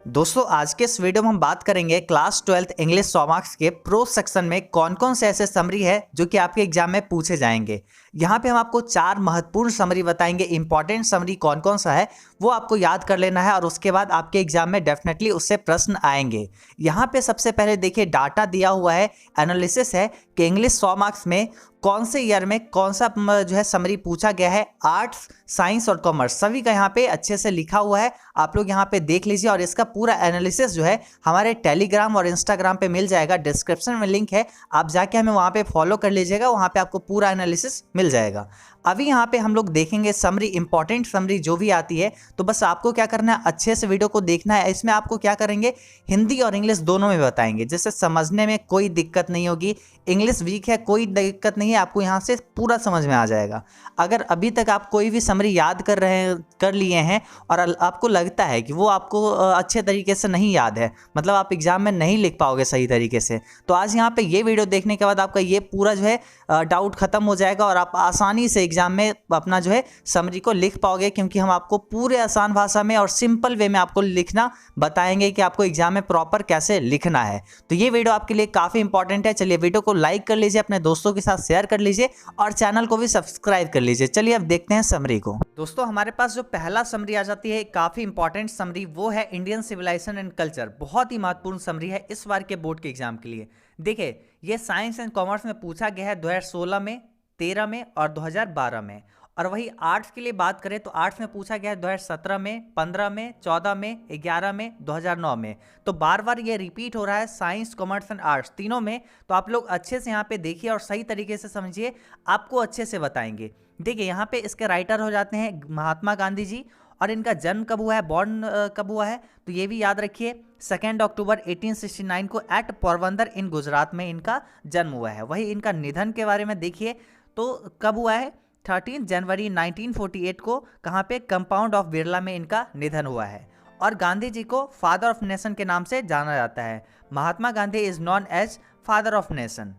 दोस्तों आज के इस वीडियो में हम बात करेंगे क्लास 12th इंग्लिश 100 मार्क्स के प्रो सेक्शन में कौन कौन से ऐसे समरी है जो कि आपके एग्जाम में पूछे जाएंगे। यहाँ पे हम आपको 4 महत्वपूर्ण समरी बताएंगे। इंपॉर्टेंट समरी कौन कौन सा है वो आपको याद कर लेना है और उसके बाद आपके एग्जाम में डेफिनेटली उससे प्रश्न आएंगे। यहाँ पे सबसे पहले देखिए डाटा दिया हुआ है, एनालिसिस है कि इंग्लिश 100 मार्क्स में कौन से ईयर में कौन सा जो है समरी पूछा गया है। आर्ट्स, साइंस और कॉमर्स सभी का यहाँ पे अच्छे से लिखा हुआ है, आप लोग यहाँ पे देख लीजिए। और इसका पूरा एनालिसिस जो है हमारे टेलीग्राम और इंस्टाग्राम पे मिल जाएगा, डिस्क्रिप्शन में लिंक है, आप जाके हमें वहाँ पे फॉलो कर लीजिएगा, वहाँ पे आपको पूरा एनालिसिस मिल जाएगा। अभी यहाँ पे हम लोग देखेंगे समरी, इंपॉर्टेंट समरी जो भी आती है, तो बस आपको क्या करना है, अच्छे से वीडियो को देखना है। इसमें आपको क्या करेंगे, हिंदी और इंग्लिश दोनों में बताएंगे, जिससे समझने में कोई दिक्कत नहीं होगी। इंग्लिश वीक है कोई दिक्कत नहीं है, आपको यहाँ से पूरा समझ में आ जाएगा। अगर अभी तक आप कोई भी समरी याद कर लिए हैं और आपको लगता है कि वो आपको अच्छे तरीके से नहीं याद है, मतलब आप एग्जाम में नहीं लिख पाओगे सही तरीके से, तो आज यहाँ पे ये वीडियो देखने के बाद आपका ये पूरा जो है डाउट खत्म हो जाएगा और आप आसानी से एग्जाम में अपना जो है समरी को लिख पाओगे, क्योंकि हम आपको पूरे आसान भाषा में और सिंपल वे में आपको लिखना बताएंगे कि आपको एग्जाम में प्रॉपर कैसे लिखना है। तो ये वीडियो आपके लिए काफ़ी इंपॉर्टेंट है। चलिए वीडियो को लाइक कर लीजिए, अपने दोस्तों के साथ शेयर कर लीजिए और चैनल को भी सब्सक्राइब कर लीजिए। चलिए अब देखते हैं समरी को। दोस्तों हमारे पास जो पहला समरी आ जाती है, काफ़ी इंपॉर्टेंट समरी, वो है इंडियन सिविलाइजेशन एंड कल्चर। बहुत ही महत्वपूर्ण समरी है इस बार के बोर्ड के एग्जाम के लिए। देखिए ये साइंस एंड कॉमर्स में पूछा गया है 2016 में, 13 में और 2012 में। और वही आर्ट्स के लिए बात करें तो आर्ट्स में पूछा गया है 2017 में, 15 में, 14 में, 11 में, 2009 में। तो बार बार ये रिपीट हो रहा है साइंस, कॉमर्स एंड आर्ट्स तीनों में। तो आप लोग अच्छे से यहाँ पे देखिए और सही तरीके से समझिए, आपको अच्छे से बताएंगे। देखिए यहाँ पे इसके राइटर हो जाते हैं महात्मा गांधी जी, और इनका जन्म कब हुआ है, बॉर्न कब हुआ है, तो ये भी याद रखिए 2 अक्टूबर 1869 को एट पोरबंदर इन गुजरात में इनका जन्म हुआ है। वही इनका निधन के बारे में देखिए तो कब हुआ है, 13 जनवरी 1948 को कहाँ पे, कंपाउंड ऑफ बिरला में इनका निधन हुआ है। और गांधी जी को फादर ऑफ नेशन के नाम से जाना जाता है। Mahatma Gandhi is known as father of nation.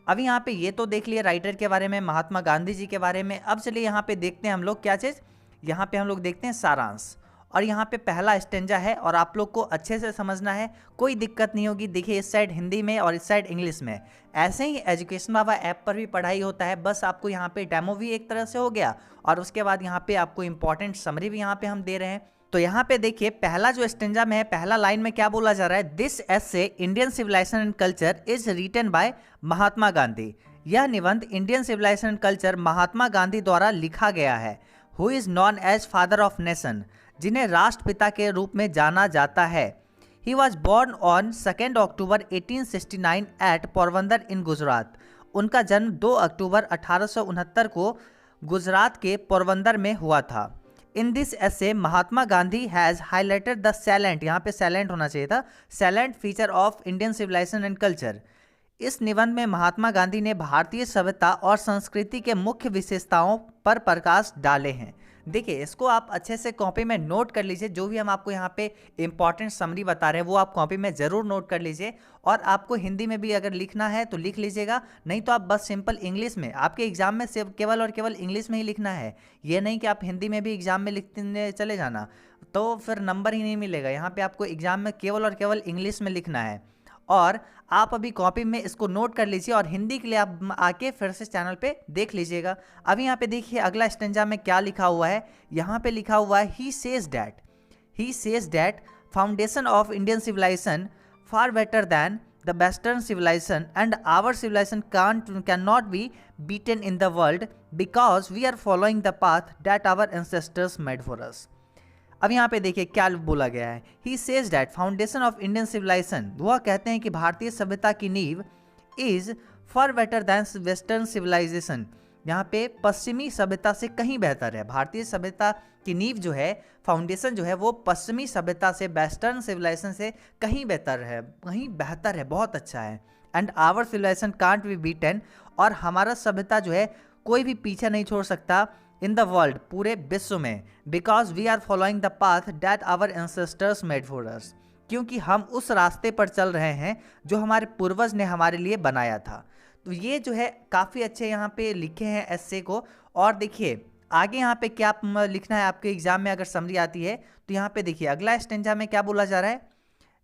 अभी यहाँ पे ये तो देख लिए राइटर के बारे में, महात्मा गांधी जी के बारे में। अब चलिए यहाँ पे देखते हैं हम लोग क्या चीज़, यहाँ पे हम लोग देखते हैं सारांश। और यहाँ पे पहला स्टेंजा है और आप लोग को अच्छे से समझना है, कोई दिक्कत नहीं होगी। देखिए इस साइड हिंदी में और इस साइड इंग्लिश में। ऐसे ही एजुकेशन बाबा ऐप पर भी पढ़ाई होता है, बस आपको यहाँ पे डेमो भी एक तरह से हो गया और उसके बाद यहाँ पे आपको इंपॉर्टेंट समरी भी यहाँ पे हम दे रहे हैं। तो यहाँ पे देखिए पहला जो स्टेंजा में है, पहला लाइन में क्या बोला जा रहा है, this essay Indian civilization and culture is written by Mahatma Gandhi. यह निबंध Indian civilization and culture Mahatma Gandhi द्वारा लिखा गया है। Who is known as father of nation, जिन्हें राष्ट्रपिता के रूप में जाना जाता है। He was born on 2 October 1869 at Porbandar in Gujarat. उनका जन्म 2 अक्टूबर 1869 को गुजरात के पोरबंदर में हुआ था। In this essay Mahatma Gandhi has highlighted the salient, यहाँ पे सैलेंट होना चाहिए था, salient feature of Indian civilization and culture. इस निबंध में महात्मा गांधी ने भारतीय सभ्यता और संस्कृति के मुख्य विशेषताओं पर प्रकाश डाले हैं। देखिए इसको आप अच्छे से कॉपी में नोट कर लीजिए, जो भी हम आपको यहाँ पे इंपॉर्टेंट समरी बता रहे हैं वो आप कॉपी में ज़रूर नोट कर लीजिए। और आपको हिंदी में भी अगर लिखना है तो लिख लीजिएगा, नहीं तो आप बस सिंपल इंग्लिश में, आपके एग्जाम में सिर्फ केवल और केवल इंग्लिश में ही लिखना है। ये नहीं कि आप हिंदी में भी एग्जाम में लिखने चले जाना, तो फिर नंबर ही नहीं मिलेगा। यहाँ पर आपको एग्जाम में केवल और केवल इंग्लिश में लिखना है। और आप अभी कॉपी में इसको नोट कर लीजिए और हिंदी के लिए आप आके फिर से चैनल पे देख लीजिएगा। अभी यहाँ पे देखिए अगला स्टेंजा में क्या लिखा हुआ है, यहाँ पे लिखा हुआ है he says that foundation of Indian civilization far better than the western civilization and our civilization cannot be beaten in the world because we are following the path that our ancestors made for us. अब यहाँ पे देखिए क्या बोला गया है, he says that foundation of Indian civilization, वह कहते हैं कि भारतीय सभ्यता की नींव is far better than western civilization, यहाँ पे पश्चिमी सभ्यता से कहीं बेहतर है। भारतीय सभ्यता की नींव जो है, फाउंडेशन जो है, वो पश्चिमी सभ्यता से, वेस्टर्न सिविलाइजेशन से कहीं बेहतर है, बहुत अच्छा है। And our civilization can't be beaten, और हमारा सभ्यता जो है कोई भी पीछे नहीं छोड़ सकता इन द वर्ल्ड, पूरे विश्व में, because we are following the path that our ancestors made for us, क्योंकि हम उस रास्ते पर चल रहे हैं जो हमारे पूर्वज ने हमारे लिए बनाया था। तो ये जो है काफ़ी अच्छे यहाँ पे लिखे हैं एस्से को। और देखिए आगे यहाँ पे क्या लिखना है आपके एग्जाम में अगर समरी आती है तो यहाँ पे देखिए अगला स्टेंजा में क्या बोला जा रहा है,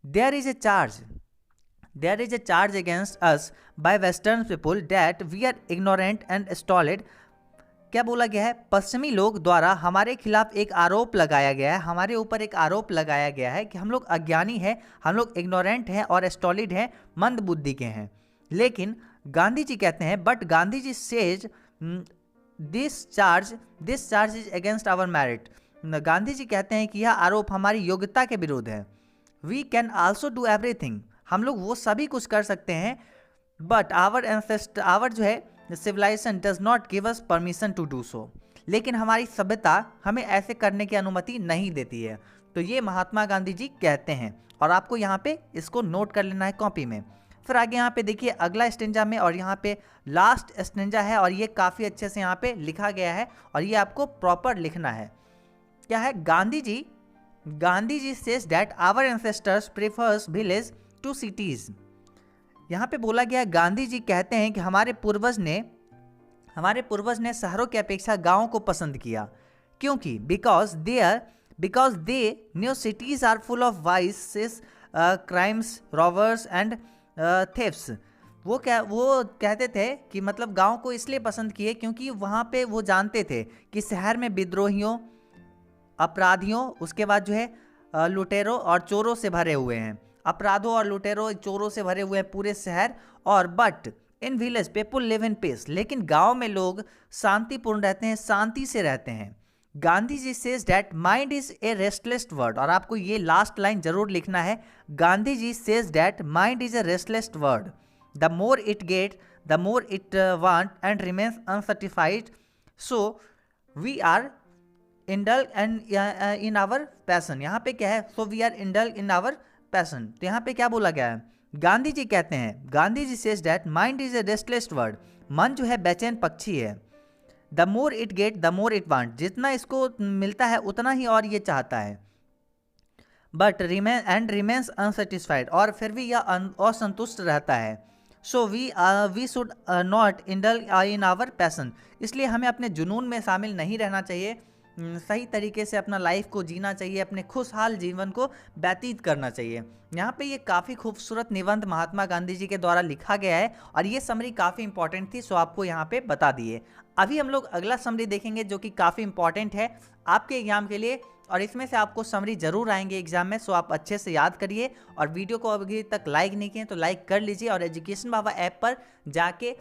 there is a charge against us by western people that we are ignorant and stolid. क्या बोला गया है? पश्चिमी लोग द्वारा हमारे खिलाफ एक आरोप लगाया गया है, हमारे ऊपर एक आरोप लगाया गया है कि हम लोग अज्ञानी हैं, हम लोग इग्नोरेंट हैं और स्टॉलिड हैं, मंद बुद्धि के हैं। लेकिन गांधी जी कहते हैं, but Gandhi ji says this charge is against our merit. Gandhi ji कहते हैं कि यह आरोप हमारी योग्यता के विरुद्ध है। We can also do everything, हम लोग वो सभी कुछ कर सकते हैं, बट आवर जो है civilization does not give us permission to do so, लेकिन हमारी सभ्यता हमें ऐसे करने की अनुमति नहीं देती है। तो ये महात्मा गांधी जी कहते हैं और आपको यहाँ पे इसको नोट कर लेना है कॉपी में। फिर आगे यहाँ पे देखिए अगला स्टेंजा में, और यहाँ पे लास्ट स्टेंजा है और ये काफ़ी अच्छे से यहाँ पे लिखा गया है और ये आपको प्रॉपर लिखना है। क्या है? Gandhi ji says that our ancestors prefers village to cities. यहाँ पे बोला गया गांधी जी कहते हैं कि हमारे पूर्वज ने शहरों की अपेक्षा गांवों को पसंद किया, क्योंकि because the new cities are full of vices, crimes, robbers and thefts. वो कहते थे कि मतलब गांव को इसलिए पसंद किए क्योंकि वहाँ पे वो जानते थे कि शहर में विद्रोहियों, अपराधियों, उसके बाद जो है लुटेरों और चोरों से भरे हुए हैं, अपराधों और लुटेरों चोरों से भरे हुए हैं पूरे शहर। और but in village people live in peace, लेकिन गांव में लोग शांतिपूर्ण रहते हैं, शांति से रहते हैं। Gandhi ji says that mind is a restless word, और आपको ये लास्ट लाइन जरूर लिखना है। Gandhi ji says that mind is a restless word, the more it get the more it want and remains unsatisfied, so we are indulge in our passion. यहाँ पे क्या है? So we are indulge in our passion. तो यहाँ पे क्या बोला गया है? गांधी जी कहते हैं, Gandhi ji says that mind is a restless word, मन जो है बेचैन पक्षी है। The more it get the more it want, जितना इसको मिलता है उतना ही और ये चाहता है। बट रिमेन्स अनसेटिस्फाइड, और फिर भी यह असंतुष्ट रहता है। So we should not indulge in our passion, इसलिए हमें अपने जुनून में शामिल नहीं रहना चाहिए, सही तरीके से अपना लाइफ को जीना चाहिए, अपने खुशहाल जीवन को व्यतीत करना चाहिए। यहाँ पे ये काफ़ी खूबसूरत निबंध महात्मा गांधी जी के द्वारा लिखा गया है और ये समरी काफ़ी इंपॉर्टेंट थी, सो आपको यहाँ पे बता दिए। अभी हम लोग अगला समरी देखेंगे जो कि काफ़ी इंपॉर्टेंट है आपके एग्जाम के लिए, और इसमें से आपको समरी जरूर आएंगे एग्जाम में, सो आप अच्छे से याद करिए। और वीडियो को अभी तक लाइक नहीं किए तो लाइक कर लीजिए, और एजुकेशन बाबा ऐप पर जाके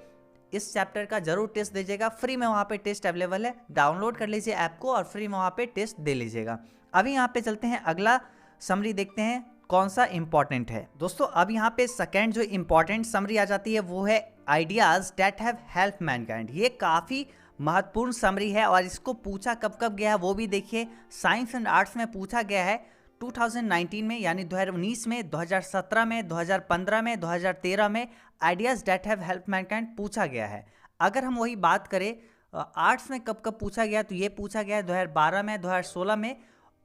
इस चैप्टर का जरूर टेस्ट दीजिएगा। फ्री में वहाँ पे टेस्ट अवेलेबल है, डाउनलोड कर लीजिए ऐप को और फ्री में वहाँ पे टेस्ट दे लीजिएगा। अभी यहाँ पे चलते हैं, अगला समरी देखते हैं कौन सा इंपॉर्टेंट है। दोस्तों अब यहाँ पे सेकेंड जो इंपॉर्टेंट समरी आ जाती है वो है ideas that have help Mankind. ये काफ़ी महत्वपूर्ण समरी है और इसको पूछा कब कब गया है वो भी देखिए। साइंस एंड आर्ट्स में पूछा गया है 2019 में, यानी 2019 में, 2017 में, 2015 में, 2013 में ideas that have help mankind पूछा गया है। अगर हम वही बात करें आर्ट्स में कब कब पूछा गया, तो ये पूछा गया है 2012 में, 2016 में,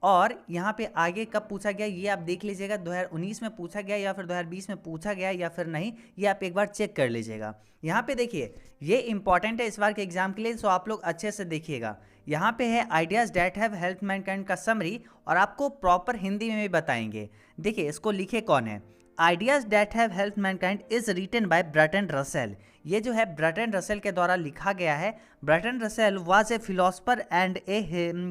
और यहाँ पे आगे कब पूछा गया ये आप देख लीजिएगा, 2019 में पूछा गया या फिर 2020 में पूछा गया या फिर नहीं, ये आप एक बार चेक कर लीजिएगा। यहाँ पे देखिए ये इंपॉर्टेंट है इस बार के एग्जाम के लिए, सो आप लोग अच्छे से देखिएगा। यहाँ पे है ideas that have help mankind का समरी, और आपको प्रॉपर हिंदी में भी बताएंगे। देखिए इसको लिखे कौन है। Ideas that have help mankind is written by Bertrand Russell. ये जो है बर्ट्रैंड रसेल के द्वारा लिखा गया है। Bertrand Russell was a philosopher and a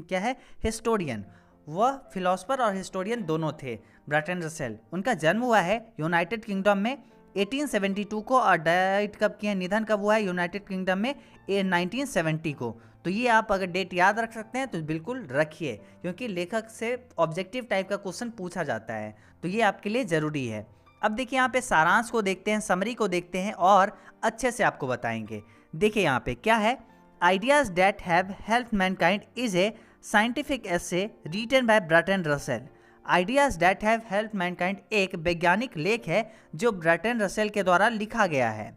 क्या है हिस्टोरियन। वह फिलोसफर और हिस्टोरियन दोनों थे बर्ट्रैंड रसेल। उनका जन्म हुआ है यूनाइटेड किंगडम में 1872 को, और डाइट कब किए, निधन कब हुआ है यूनाइटेड किंगडम में 1970 को। तो ये आप अगर डेट याद रख सकते हैं तो बिल्कुल रखिए, क्योंकि लेखक से ऑब्जेक्टिव टाइप का क्वेश्चन पूछा जाता है, तो ये आपके लिए ज़रूरी है। अब देखिए यहाँ पे सारांश को देखते हैं, समरी को देखते हैं और अच्छे से आपको बताएंगे। देखिए यहाँ पे क्या है, ideas that have help mankind is a scientific essay written by Bertrand Russell. Ideas that have help mankind एक वैज्ञानिक लेख है जो बर्ट्रैंड रसेल के द्वारा लिखा गया है।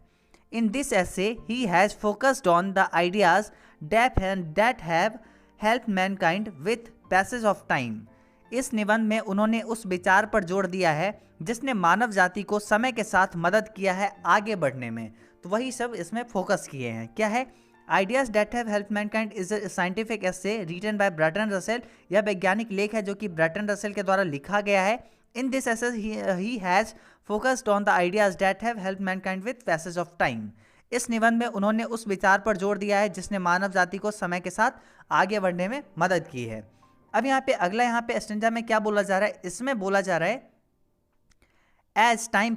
In this essay he has focused on the ideas that have help mankind with passage of time. इस निबंध में उन्होंने उस विचार पर जोर दिया है जिसने मानव जाति को समय के साथ मदद किया है आगे बढ़ने में, तो वही सब इसमें फोकस किए हैं। क्या है, ideas that have help mankind is a scientific essay written by Bertrand Russell. यह वैज्ञानिक लेख है जो कि बर्ट्रैंड रसेल के द्वारा लिखा गया है। In this essay, he has focused on the ideas that have helped mankind with passage of time. इस निबंध में उन्होंने उस विचार पर जोर दिया है जिसने मानव जाति को समय के साथ आगे बढ़ने में मदद की है। अब यहाँ पे अगला यहाँ पे स्टेंजा में क्या बोला जा रहा है, इसमें बोला जा रहा है एज टाइम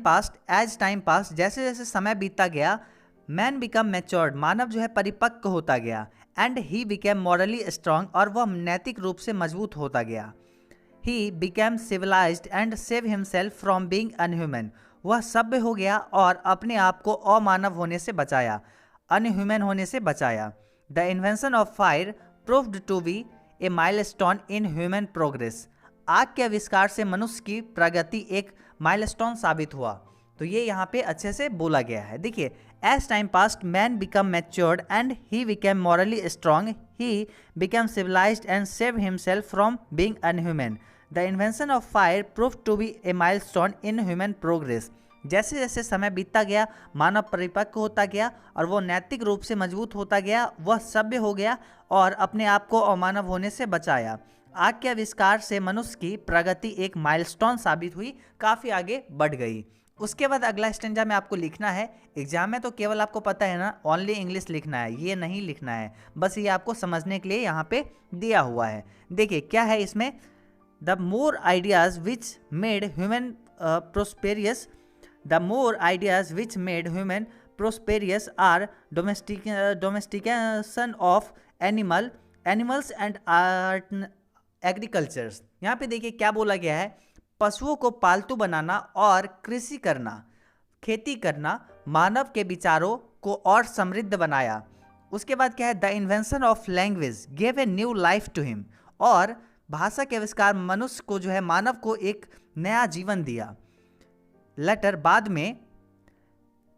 पास्ट, जैसे जैसे समय बीतता गया, मैन बिकम मैच्योर्ड, मानव जो है परिपक्व होता गया, and he became morally strong, और वह नैतिक रूप से मजबूत होता गया। He became civilized and save himself from being unhuman, वह सभ्य हो गया और अपने आप को अमानव होने से बचाया, अनह्यूमन होने से बचाया। The invention of fire proved to be a milestone in human progress, आग के आविष्कार से मनुष्य की प्रगति एक माइलस्टोन साबित हुआ। तो ये यहाँ पे अच्छे से बोला गया है। देखिए, as time passed man become matured and he became morally strong, he became civilized and save himself from being unhuman. The invention of fire prove to be a milestone in human progress, जैसे जैसे समय बीतता गया, मानव परिपक्व होता गया और वो नैतिक रूप से मजबूत होता गया, वह सभ्य हो गया और अपने आप को अमानव होने से बचाया। आग के आविष्कार से मनुष्य की प्रगति एक माइलस्टोन साबित हुई, काफ़ी आगे बढ़ गई। उसके बाद अगला स्टेंजा में आपको लिखना है, एग्जाम में तो केवल आपको पता है ना ओनली इंग्लिश लिखना है, ये नहीं लिखना है, बस ये आपको समझने के लिए यहाँ पे दिया हुआ है। देखिए क्या है इसमें, the more ideas which made human prosperous, the more ideas which made human prosperous are domestication of animals and agriculture. यहाँ पे देखिए क्या बोला गया है, पशुओं को पालतू बनाना और कृषि करना, खेती करना मानव के विचारों को और समृद्ध बनाया। उसके बाद क्या है, the invention of language gave a new life to him, और भाषा के आविष्कार मनुष्य को जो है मानव को एक नया जीवन दिया। लेटर बाद में,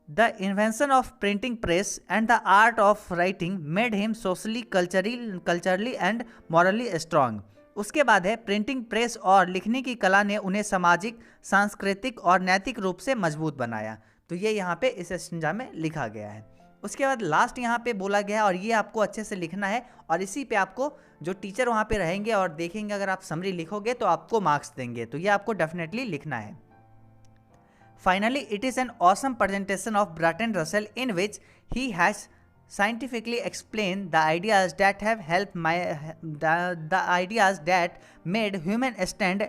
the invention of printing press and the art of writing made him socially culturally and morally strong. उसके बाद है, प्रिंटिंग प्रेस और लिखने की कला ने उन्हें सामाजिक, सांस्कृतिक और नैतिक रूप से मजबूत बनाया। तो ये यहाँ पे इस स्टेंजा में लिखा गया है। उसके बाद लास्ट यहाँ पे बोला गया है और ये आपको अच्छे से लिखना है, और इसी पे आपको जो टीचर वहाँ पे रहेंगे और देखेंगे, अगर आप समरी लिखोगे तो आपको मार्क्स देंगे, तो ये आपको डेफिनेटली लिखना है। Finally it is an awesome presentation of Bertrand Russell in which he has scientifically explain the ideas that have helped the ideas that made human stand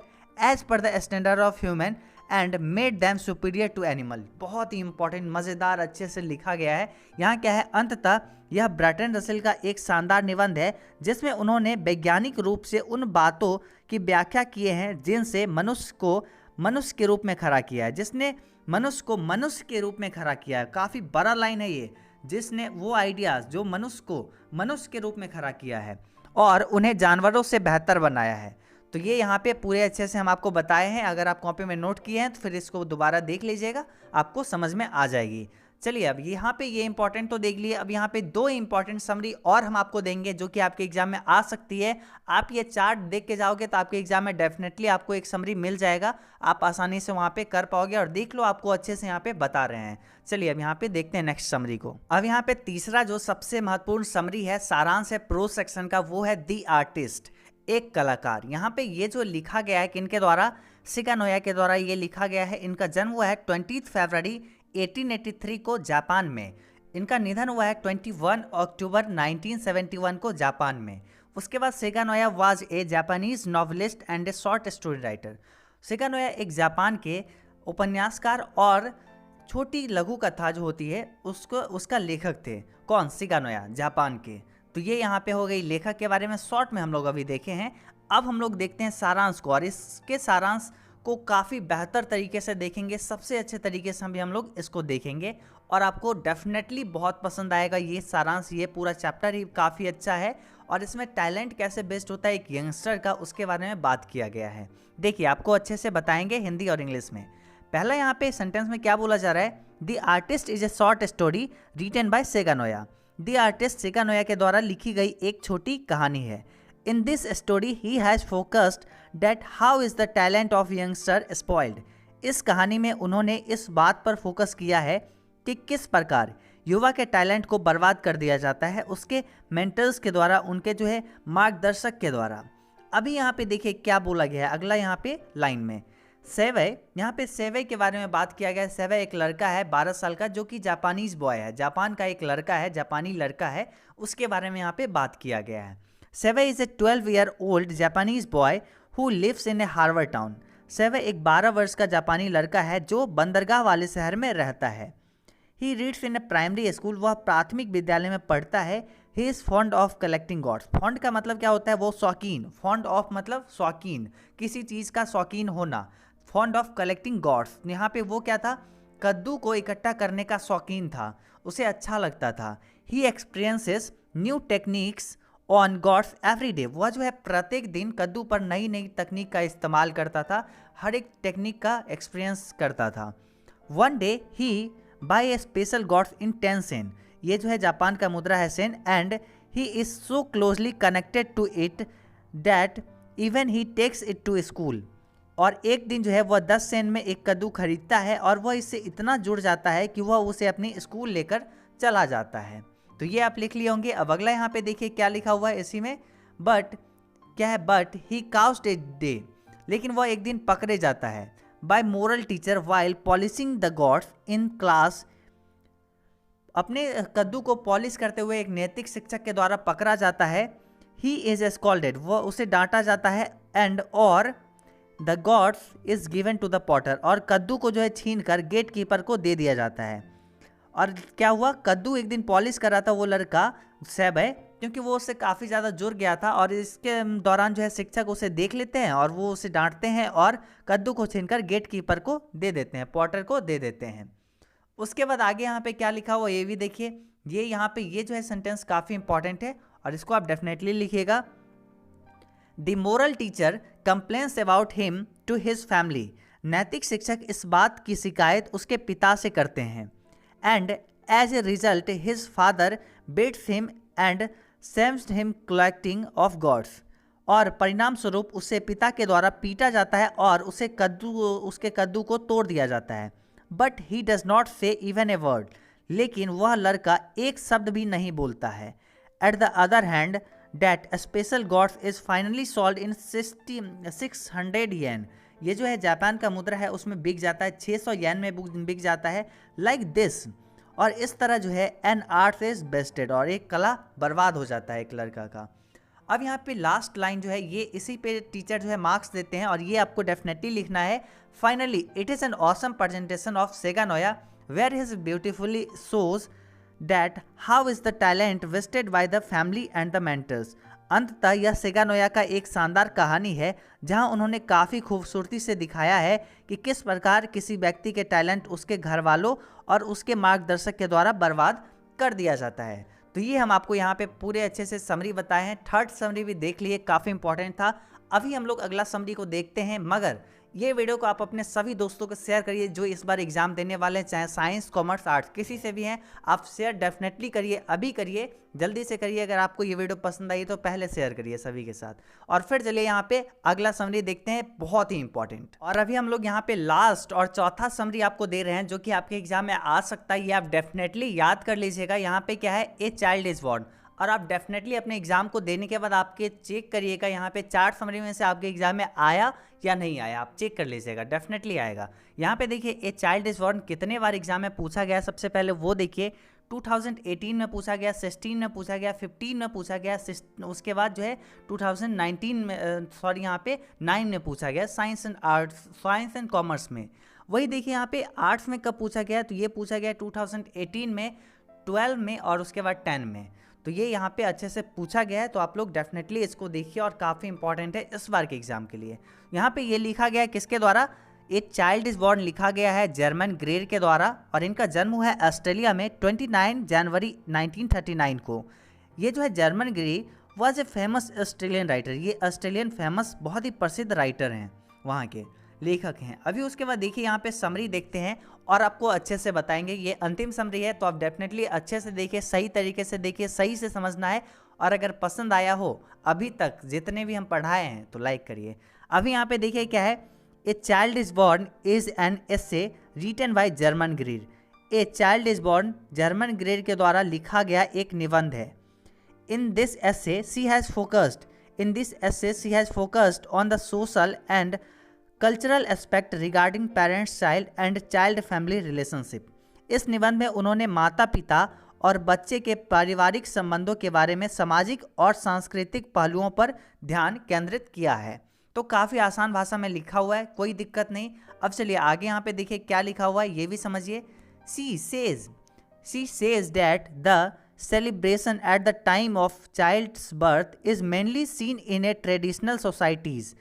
as per the standard of human and made them superior to animal। बहुत ही important, मज़ेदार, अच्छे से लिखा गया है। यहाँ क्या है, अंततः यह बर्ट्रैंड रसेल का एक शानदार निबंध है जिसमें उन्होंने वैज्ञानिक रूप से उन बातों की व्याख्या किए हैं जिनसे मनुष्य को मनुष्य के रूप में खड़ा किया है, जिसने मनुष्य को मनुष्य के रूप में खड़ा किया है। काफ़ी बड़ा लाइन है ये, जिसने वो आइडियाज़ जो मनुष्य को मनुष्य के रूप में खड़ा किया है और उन्हें जानवरों से बेहतर बनाया है। तो ये यहाँ पे पूरे अच्छे से हम आपको बताए हैं। अगर आप कॉपी में नोट किए हैं तो फिर इसको दोबारा देख लीजिएगा, आपको समझ में आ जाएगी। चलिए, अब यहाँ पे ये इंपॉर्टेंट तो देख लिए, अब यहाँ पे दो इंपॉर्टेंट समरी और हम आपको देंगे जो कि आपके एग्जाम में आ सकती है। आप ये चार्ट देख के जाओगे तो आपके एग्जाम में डेफिनेटली आपको एक समरी मिल जाएगा, आप आसानी से वहाँ पे कर पाओगे, और देख लो आपको अच्छे से यहाँ पे बता रहे हैं। चलिए अब यहाँ पे देखते हैं नेक्स्ट समरी को। अब यहाँ पे तीसरा जो सबसे महत्वपूर्ण समरी है, सारांश है प्रोज सेक्शन का, वो है दी आर्टिस्ट, एक कलाकार। यहाँ पे ये जो लिखा गया है किनके द्वारा, शिगा नोया के द्वारा ये लिखा गया है। इनका जन्म हुआ है 20 फरवरी 1883 को जापान में। इनका निधन हुआ है 21 अक्टूबर 1971 को जापान में। उसके बाद Shiga Noah was a Japanese novelist and A short story writer. Shiga Noah एक जापान के उपन्यासकार और छोटी लघु कथा जो होती है उसका लेखक थे। कौन? शिगा नोया, जापान के। तो ये यहाँ पे हो गई लेखक के बारे में, शॉर्ट में हम लोग अभी देखे हैं। अब हम लोग देखते हैं सारांश को, और इसके सारांश को काफ़ी बेहतर तरीके से देखेंगे, सबसे अच्छे तरीके से हम लोग इसको देखेंगे और आपको डेफिनेटली बहुत पसंद आएगा ये सारांश। ये पूरा चैप्टर ही काफ़ी अच्छा है और इसमें टैलेंट कैसे बेस्ट होता है एक यंगस्टर का, उसके बारे में बात किया गया है। देखिए आपको अच्छे से बताएंगे हिंदी और इंग्लिश में। पहला यहाँ पे सेंटेंस में क्या बोला जा रहा है, the artist is a short story written by Shiga Naoya. The artist Shiga Naoya के द्वारा लिखी गई एक छोटी कहानी है। In this story, he has focused that how is the talent of youngster spoiled। इस कहानी में उन्होंने इस बात पर फोकस किया है कि किस प्रकार युवा के टैलेंट को बर्बाद कर दिया जाता है उसके मेंटर्स के द्वारा, उनके जो है मार्गदर्शक के द्वारा। अभी यहाँ पे देखिए क्या बोला गया है अगला यहाँ पे लाइन में, सेवई, यहाँ पे सेवई के बारे में बात किया गया है। सेवई एक लड़का है 12 साल का जो कि जापानीज बॉय है, जापान का एक लड़का है, जापानी लड़का है, उसके बारे में यहाँ पे बात किया गया है। सेवई is a 12-year old Japanese boy who lives in a harbour town. सेवई एक 12 वर्ष का जापानी लड़का है जो बंदरगाह वाले शहर में रहता है। He reads in a primary school, वह प्राथमिक विद्यालय में पढ़ता है। He is fond of collecting gourds. Fond का मतलब क्या होता है? वो शौकीन, फॉन्ड ऑफ मतलब शौकीन, किसी चीज़ का शौकीन होना। फॉन्ड ऑफ कलेक्टिंग गॉड्स, यहाँ पे वो क्या था? कद्दू को इकट्ठा करने का शौकीन था, उसे अच्छा लगता था। He experiences new techniques on gods every day, वह जो है प्रत्येक दिन कद्दू पर नई नई तकनीक का इस्तेमाल करता था, हर एक टेक्निक का एक्सपीरियंस करता था। One day he buy a special gourds in 10 sen, ये जो है जापान का मुद्रा है sen, and he is so closely connected to it that even he takes it to school. और एक दिन जो है वह 10 सेन में एक कद्दू खरीदता है और वह इससे इतना जुड़ जाता है कि वह उसे अपनी स्कूल लेकर चला जाता है। तो ये आप लिख लिए होंगे। अब अगला यहाँ पे देखिए क्या लिखा हुआ है इसी में, बट क्या है? बट ही काउस्ड ए डे, लेकिन वह एक दिन पकड़े जाता है by moral teacher while polishing the gourds in class. अपने कद्दू को पॉलिश करते हुए एक नैतिक शिक्षक के द्वारा पकड़ा जाता है। ही इज स्कॉल्डेड, वह उसे डांटा जाता है। एंड और the gourds is given to the potter, और कद्दू को जो है छीन कर गेट कीपर को दे दिया जाता है। और क्या हुआ? कद्दू एक दिन पॉलिश कर रहा था वो लड़का सेवई, क्योंकि वो उससे काफ़ी ज़्यादा जुड़ गया था, और इसके दौरान जो है शिक्षक उसे देख लेते हैं और वो उसे डांटते हैं और कद्दू को छीनकर गेट कीपर को दे देते हैं, पॉटर को दे देते हैं। उसके बाद आगे यहाँ पे क्या लिखा हुआ ये भी देखिए। ये यहाँ पे ये जो है सेंटेंस काफ़ी इंपॉर्टेंट है और इसको आप डेफिनेटली लिखिएगा। The moral teacher complains about him to his family, नैतिक शिक्षक इस बात की शिकायत उसके पिता से करते हैं। And as a result his father beats him and saves him collecting of gourds, और परिणाम स्वरूप उसे पिता के द्वारा पीटा जाता है और उसके कद्दू को तोड़ दिया जाता है। बट ही डज नॉट से इवन ए वर्ड, लेकिन वह लड़का एक शब्द भी नहीं बोलता है। At the other hand that special God's is finally solve in 600 येन, ये जो है जापान का मुद्रा है उसमें बिक जाता है, 600 येन में बिक जाता है। लाइक दिस, और इस तरह जो है एन आर्ट इज बेस्टेड, और एक कला बर्बाद हो जाता है एक लड़का का। अब यहाँ पे लास्ट लाइन जो है ये इसी पे टीचर जो है मार्क्स देते हैं और ये आपको डेफिनेटली लिखना है। Finally it is an awesome presentation of Shiga Naoya where his beautifully shows that how is the talent wasted by the family and the mentors. अंततः यह सेगा नोया का एक शानदार कहानी है जहां उन्होंने काफ़ी खूबसूरती से दिखाया है कि किस प्रकार किसी व्यक्ति के टैलेंट उसके घर वालों और उसके मार्गदर्शक के द्वारा बर्बाद कर दिया जाता है। तो ये हम आपको यहाँ पे पूरे अच्छे से समरी बताए हैं। थर्ड समरी भी देख लिए, काफ़ी इंपॉर्टेंट था। अभी हम लोग अगला समरी को देखते हैं, मगर ये वीडियो को आप अपने सभी दोस्तों को शेयर करिए जो इस बार एग्जाम देने वाले हैं, चाहे साइंस कॉमर्स आर्ट्स किसी से भी हैं, आप शेयर डेफिनेटली करिए, अभी करिए, जल्दी से करिए। अगर आपको ये वीडियो पसंद आई तो पहले शेयर करिए सभी के साथ। और फिर चलिए यहाँ पे अगला समरी देखते हैं, बहुत ही इंपॉर्टेंट। और अभी हम लोग यहाँ पे लास्ट और चौथा समरी आपको दे रहे हैं जो कि आपके एग्जाम में आ सकता है, ये आप डेफिनेटली याद कर लीजिएगा। यहाँ पे क्या है? ए चाइल्ड इज बॉर्न, और आप डेफिनेटली अपने एग्जाम को देने के बाद आपके चेक करिएगा यहाँ पे 4 समरी में से आपके एग्जाम में आया या नहीं आया, आप चेक कर लीजिएगा, डेफिनेटली आएगा। यहाँ पे देखिए ए चाइल्ड इज बॉर्न कितने बार एग्जाम में पूछा गया, सबसे पहले वो देखिए। 2018 में पूछा गया, 16 में पूछा गया, 15 में पूछा गया, उसके बाद जो है 2019 में यहाँ पे 9 में पूछा गया, science and arts, science and commerce में। वही देखिए यहाँ पे आर्ट्स में कब पूछा गया, तो ये पूछा गया 2018 में, 12 में और उसके बाद 10 में। तो ये यहाँ पे अच्छे से पूछा गया है, तो आप लोग डेफिनेटली इसको देखिए और काफ़ी इंपॉर्टेंट है इस बार के एग्जाम के लिए। यहाँ पे ये लिखा गया है किसके द्वारा? ए चाइल्ड इज बॉर्न लिखा गया है जर्मन ग्रेर के द्वारा, और इनका जन्म हुआ है ऑस्ट्रेलिया में 29 जनवरी 1939 को। ये जो है Germaine Greer was a famous Australian writer, ये ऑस्ट्रेलियन फेमस बहुत ही प्रसिद्ध राइटर हैं, वहाँ के लेखक हैं। अभी उसके बाद देखिए यहाँ पे समरी देखते हैं और आपको अच्छे से बताएंगे। ये अंतिम समरी है, तो आप डेफिनेटली अच्छे से देखिए, सही तरीके से देखिए, सही से समझना है। और अगर पसंद आया हो अभी तक जितने भी हम पढ़ाए हैं तो लाइक करिए। अभी यहाँ पे देखिए क्या है, a child is born is an essay written by Germaine Greer. A child is born Germaine Greer के द्वारा लिखा गया एक निबंध है। In this essay she has focused on the social and cultural aspect regarding parents child and child family relationship. इस निबंध में उन्होंने माता पिता और बच्चे के पारिवारिक संबंधों के बारे में सामाजिक और सांस्कृतिक पहलुओं पर ध्यान केंद्रित किया है। तो काफ़ी आसान भाषा में लिखा हुआ है, कोई दिक्कत नहीं। अब चलिए आगे यहाँ पे देखिए क्या लिखा हुआ है, ये भी समझिए। She says that the celebration at the time of child's birth is mainly seen in a traditional societies।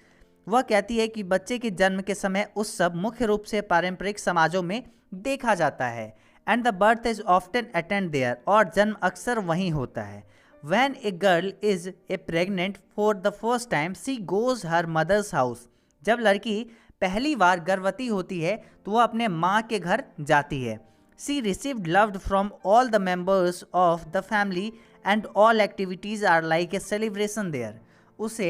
वह कहती है कि बच्चे के जन्म के समय उत्सव मुख्य रूप से पारंपरिक समाजों में देखा जाता है। And the birth is often attend there, और जन्म अक्सर वहीं होता है। When a girl is pregnant for the first time, she goes her mother's house। जब लड़की पहली बार गर्भवती होती है तो वह अपने माँ के घर जाती है। She received love from all the members of the family and all activities are like a celebration there। उसे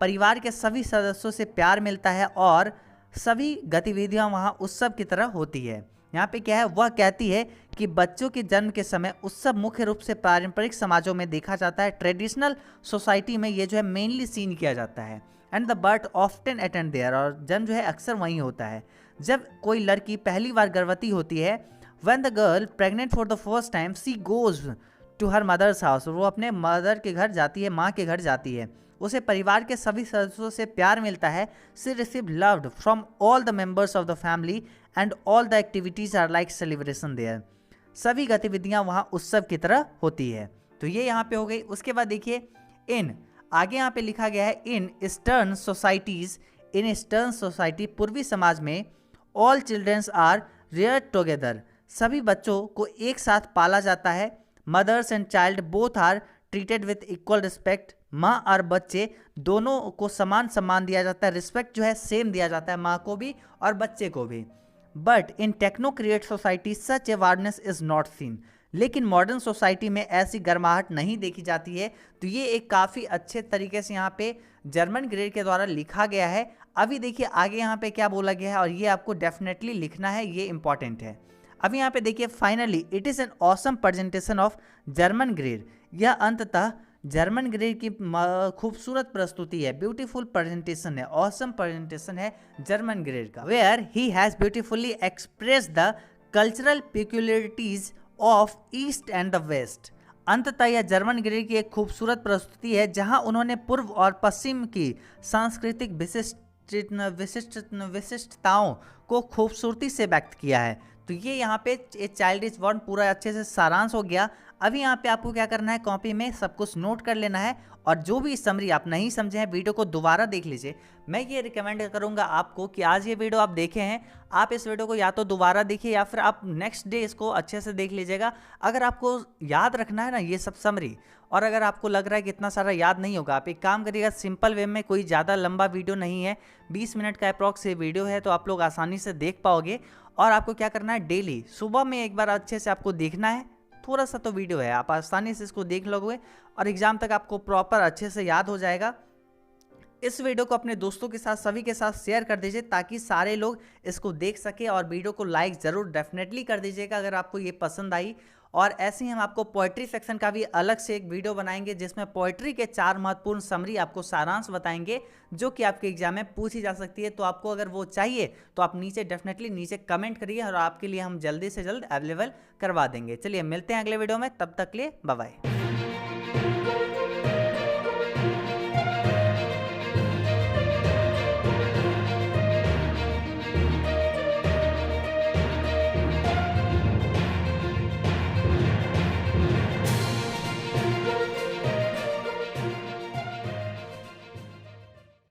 परिवार के सभी सदस्यों से प्यार मिलता है और सभी गतिविधियां वहां उत्सव की तरह होती है। यहाँ पे क्या है, वह कहती है कि बच्चों के जन्म के समय उत्सव मुख्य रूप से पारंपरिक समाजों में देखा जाता है। ट्रेडिशनल सोसाइटी में ये जो है मेनली सीन किया जाता है। And the birth often attend there, और जन्म जो है अक्सर वहीं होता है। जब कोई लड़की पहली बार गर्भवती होती है, When the girl pregnant for the first time, she goes to her mother's house। वो अपने मदर के घर जाती है, माँ के घर जाती है। उसे परिवार के सभी सदस्यों से प्यार मिलता है। She received love from all the members of the family and all the activities are like celebration there। सभी गतिविधियाँ वहाँ उत्सव की तरह होती है। तो ये यहाँ पे हो गई। उसके बाद देखिए आगे यहाँ पे लिखा गया है in eastern societies, in eastern society पूर्वी समाज में all childrens are rear together, सभी बच्चों को एक साथ पाला जाता है। Mothers and child both are treated with equal respect, माँ और बच्चे दोनों को समान सम्मान दिया जाता है। रिस्पेक्ट जो है सेम दिया जाता है, माँ को भी और बच्चे को भी। But in techno create society such awareness is not seen, लेकिन मॉडर्न सोसाइटी में ऐसी गर्माहट नहीं देखी जाती है। तो ये एक काफ़ी अच्छे तरीके से यहाँ पे जर्मन ग्रेड के द्वारा लिखा गया है। अभी देखिए आगे यहाँ पे क्या बोला गया है, और ये आपको डेफिनेटली लिखना है, ये इंपॉर्टेंट है। अभी यहाँ पे देखिए finally it is an awesome presentation of Germaine Greer. यह अंततः जर्मन ग्रेड की खूबसूरत प्रस्तुति है, ब्यूटीफुल प्रेजेंटेशन है, ऑसम प्रेजेंटेशन है जर्मन ग्रेड का। Where he has beautifully express the cultural peculiarities of east and the west. अंततः यह जर्मन ग्रेड की एक खूबसूरत प्रस्तुति है जहां उन्होंने पूर्व और पश्चिम की सांस्कृतिक विशिष्टताओं को खूबसूरती से व्यक्त किया है। तो ये यहाँ पे चाइल्ड इज बॉर्न पूरा अच्छे से सारांश हो गया। अभी यहाँ पे आपको क्या करना है, कॉपी में सब कुछ नोट कर लेना है, और जो भी समरी आप नहीं समझे हैं वीडियो को दोबारा देख लीजिए। मैं ये रिकमेंड करूँगा आपको कि आज ये वीडियो आप देखे हैं, आप इस वीडियो को या तो दोबारा देखिए या फिर आप नेक्स्ट डे इसको अच्छे से देख लीजिएगा। अगर आपको याद रखना है ना ये सब समरी, और अगर आपको लग रहा है कि इतना सारा याद नहीं होगा, आप एक काम करिएगा, सिंपल वे में, कोई ज़्यादा लंबा वीडियो नहीं है, 20 मिनट का अप्रॉक्स ये वीडियो है, तो आप लोग आसानी से देख पाओगे। और आपको क्या करना है, डेली सुबह में एक बार अच्छे से आपको देखना है, थोड़ा सा तो वीडियो है, आप आसानी से इसको देख लोगे और एग्जाम तक आपको प्रॉपर अच्छे से याद हो जाएगा। इस वीडियो को अपने दोस्तों के साथ, सभी के साथ शेयर कर दीजिए ताकि सारे लोग इसको देख सके, और वीडियो को लाइक ज़रूर डेफिनेटली कर दीजिएगा अगर आपको ये पसंद आई। और ऐसे ही हम आपको पोएट्री सेक्शन का भी अलग से एक वीडियो बनाएंगे जिसमें पोएट्री के 4 महत्वपूर्ण समरी आपको सारांश बताएंगे जो कि आपके एग्जाम में पूछी जा सकती है। तो आपको अगर वो चाहिए तो आप नीचे डेफिनेटली नीचे कमेंट करिए और आपके लिए हम जल्दी से जल्द अवेलेबल करवा देंगे। चलिए मिलते हैं अगले वीडियो में, तब तक के लिए बाय बाय।